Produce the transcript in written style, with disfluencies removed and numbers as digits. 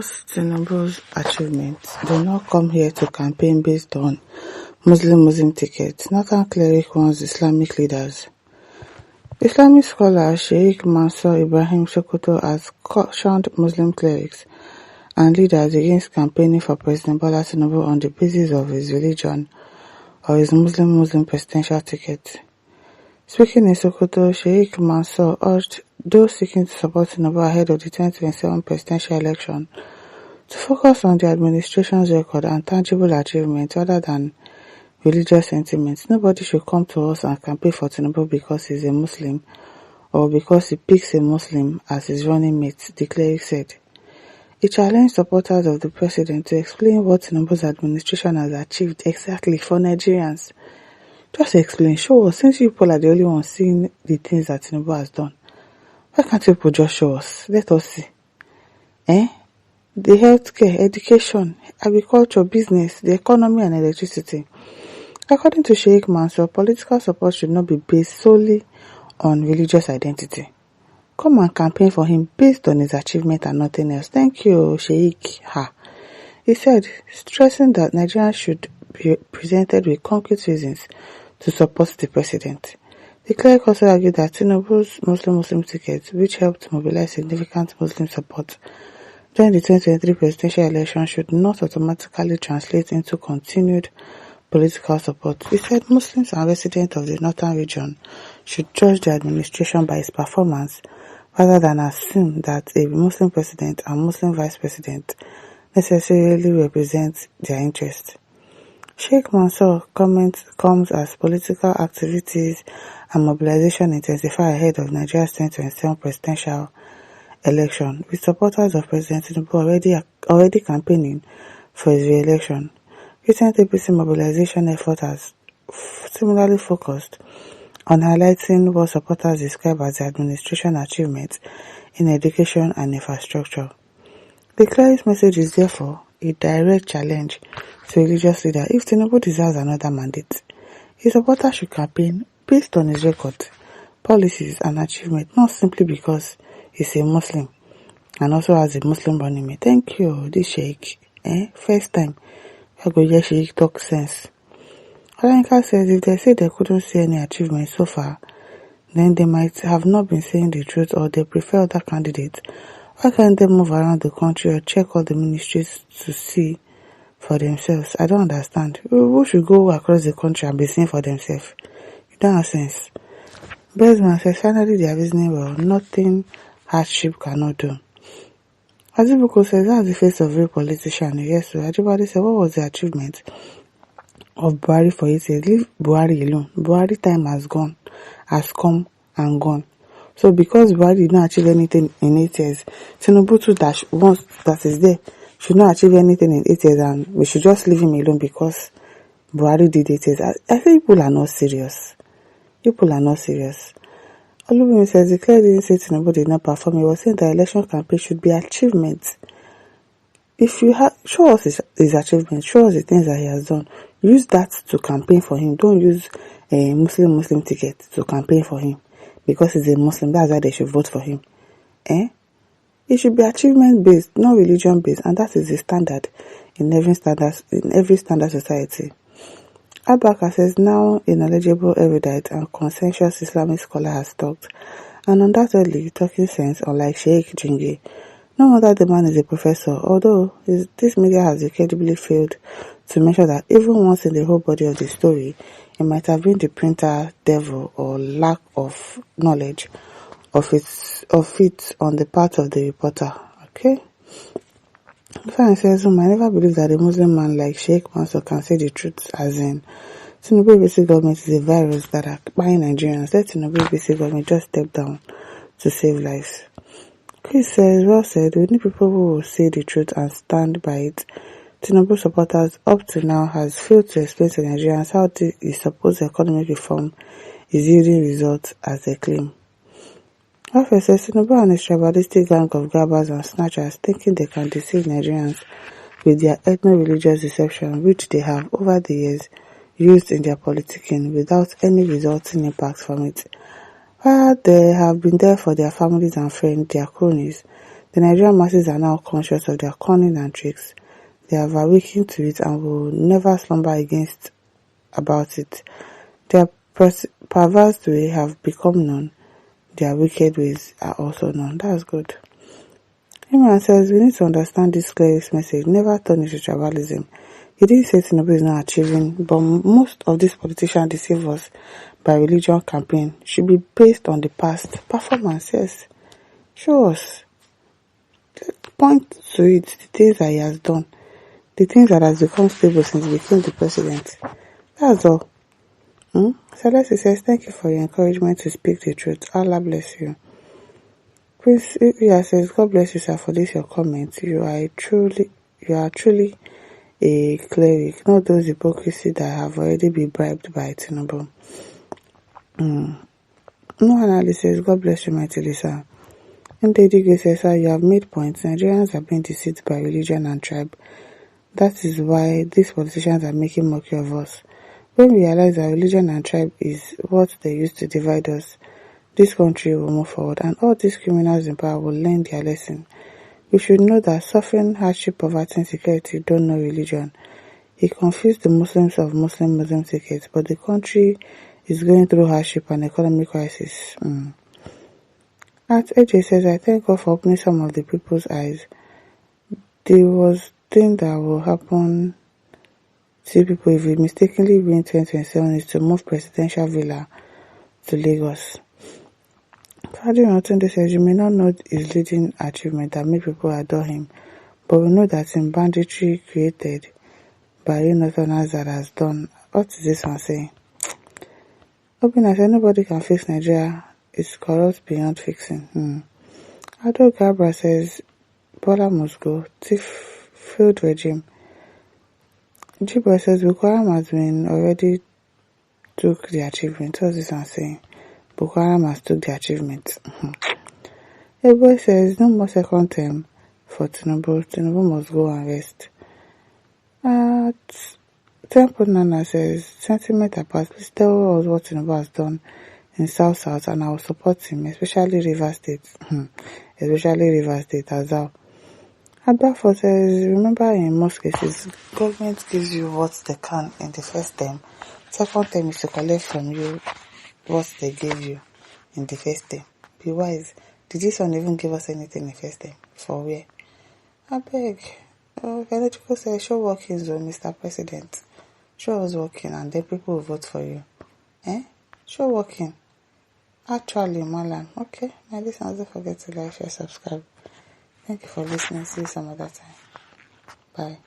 Boss Tinubu's achievements do not come here to campaign based on Muslim tickets. Northern cleric wants Islamic leaders. Islamic scholar Sheikh Mansour Ibrahim Sokoto has cautioned Muslim clerics and leaders against campaigning for President Bola Tinubu on the basis of his religion or his Muslim presidential ticket. Speaking in Sokoto, Sheikh Mansour urged those seeking to support Tinubu ahead of the 2027 presidential election to focus on the administration's record and tangible achievements rather than religious sentiments. Nobody should come to us and campaign for Tinubu because he's a Muslim or because he picks a Muslim as his running mate, the cleric said. He challenged supporters of the president to explain what Tinubu's administration has achieved exactly for Nigerians. Just explain, show us, since you people are the only ones seeing the things that Tinubu has done. Why can't you people just show us? Let us see. The healthcare, education, agriculture, business, the economy and electricity. According to Sheikh Mansour, political support should not be based solely on religious identity. Come and campaign for him based on his achievement and nothing else. Thank you, Sheikh. He said, stressing that Nigerians should be presented with concrete reasons to support the president. The cleric also argued that Tinubu's Muslim ticket, which helped mobilize significant Muslim support during the 2023 presidential election, should not automatically translate into continued political support. He said Muslims and residents of the northern region should judge the administration by its performance rather than assume that a Muslim president and Muslim vice president necessarily represent their interests. Sheikh Mansour's comment comes as political activities and mobilization intensify ahead of Nigeria's 2027 presidential election, with supporters of President Tinubu already campaigning for his re-election. Recent APC mobilization effort has similarly focused on highlighting what supporters describe as the administration achievements in education and infrastructure. The cleric's message is therefore a direct challenge to religious leader. If Tinubu deserves another mandate, his supporters should campaign based on his record, policies and achievement, not simply because he's a Muslim and also has a Muslim running mate. Thank you, this Sheikh. First time I go hear Sheikh talk sense. Olayinka says if they say they couldn't see any achievement so far, then they might have not been saying the truth or they prefer other candidates. Why can't they move around the country or check all the ministries to see for themselves? I don't understand. Who should go across the country and be seeing for themselves? It don't have sense. Bezman says finally they are reasoning well. Nothing hardship cannot do. Azibuko says that's the face of real politician. Yes, so everybody said what was the achievement of Buhari for 8 years? Leave Buhari alone. Buhari time has come and gone. So because Buhari did not achieve anything in 8 years, Tinubu too once that is there should not achieve anything in 8 years and we should just leave him alone because Buhari did 8 years. I think people are not serious. Olubimi says the clear didn't say Tinubu did not perform. He was saying the election campaign should be achievements. If you show us his achievements, show us the things that he has done. Use that to campaign for him. Don't use a Muslim ticket to campaign for him. Because he's a Muslim, that's why they should vote for him. It should be achievement based, not religion based, and that is the standard in every standard society. Abaka says now a knowledgeable, erudite, and conscientious Islamic scholar has talked, and undoubtedly talking sense, unlike Sheikh Jingi. No wonder the man is a professor, although this media has incredibly failed to mention that even once in the whole body of the story, it might have been the printer devil or lack of knowledge of it on the part of the reporter. Okay? Fan says, I never believe that a Muslim man like Sheikh Mansour can say the truth, as in Tinubu basic government is a virus that are buying Nigerians. Let Tinubu basic government just step down to save lives. Chris says, well said, we need people who will say the truth and stand by it. Tinubu supporters up to now has failed to explain to Nigerians how the supposed economic reform is yielding results as they claim. Alpha says Tinubu and his tribalistic gang of grabbers and snatchers thinking they can deceive Nigerians with their ethno-religious deception, which they have over the years used in their politicking without any resulting impact from it. While they have been there for their families and friends, their cronies, The Nigerian masses are now conscious of their cunning and tricks. They have awakened to it and will never slumber about it. Their perverse ways have become known. Their wicked ways are also known. That's good. Imran says, we need to understand this clearest message. Never turn it to tribalism. He didn't say Tinubu is not achieving, but most of these politicians deceive us by religion campaign. Should be based on the past performance. Yes. Show us. Point to it, the things that he has done. The things that has become stable since he became the president. That's all. Celeste says, thank you for your encouragement to speak the truth. Allah bless you. Prince Ria says, God bless you, sir, for this your comment. You are truly a cleric, not those hypocrisy that have already been bribed by Tinubu. No analysis. God bless you, mighty Lisa. Ndedi says, sir, you have made points. Nigerians are being deceived by religion and tribe. That is why these politicians are making mockery of us. When we realize that religion and tribe is what they use to divide us, this country will move forward and all these criminals in power will learn their lesson. We should know that suffering, hardship, poverty, and insecurity don't know religion. He confused the Muslims of Muslim tickets, but the country is going through hardship and economic crisis. At AJ says, I thank God for opening some of the people's eyes. There was thing that will happen to people if we mistakenly win 2027 is to move presidential villa to Lagos. Fadi Notunde says, you may not know his leading achievement that made people adore him, but we know that in banditry created by Northerners that has done. What is this one saying? Obina said, nobody can fix Nigeria. It's corrupt beyond fixing. Ado Gabra says, Bola must go. Thief failed regime. Jibo says, Boko Haram has been already took the achievement. What's this one saying? Boko Haram has took the achievement. A boy says, no more second term for Tinubu. Tinubu must go and rest. Temple Nana says, sentiment apart, please tell us what Tinubu has done in South and I will support him, especially Rivers State. Especially Rivers State as well. Abafo says, remember in most cases, government gives you what they can in the first term. Second term is to collect from you what they gave you in the first term. Be wise. Did this one even give us anything in the first term? For where? I beg. Electrical says, show workings, Mr. President. Show us working and then people will vote for you. Show working. Actually, Malam. Okay. Now this one, don't forget to like, share, subscribe. Thank you for listening. See you some other time. Bye.